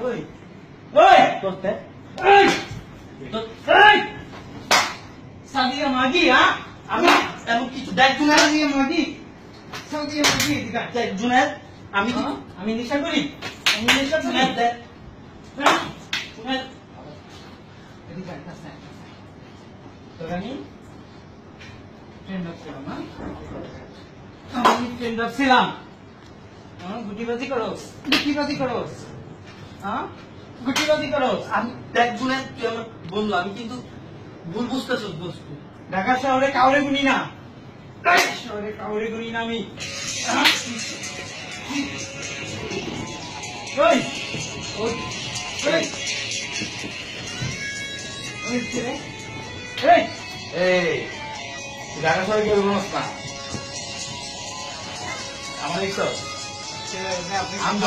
ওই ওই তোতে এই তো এই সাদিয়া মাগি হ্যাঁ আমি এমন কিছু দেখ সাদিয়া মাগি এদিকে দেখ জুনায়েদ আমি নেশা করি জুনায়েদ দেখ জুনায়েদ এদিকে আসছে তোরা নি ফ্রেন্ড অফ ছিলাম আমি ফ্রেন্ড অফ ছিলাম গুটিবাজি করোস হ্যাঁ গুটিবাজি করোস আমি দেখ জুনায়েদ তুই আমার বন্ধু আমি কিন্তু ভুল বুঝতেছিস বস্তু ঢাকা শহরে কাউরে গুনি না আমি ওই ওই ওই এই এই ঢাকা শহরে কেউ বলছ না আমার দেখছো আমি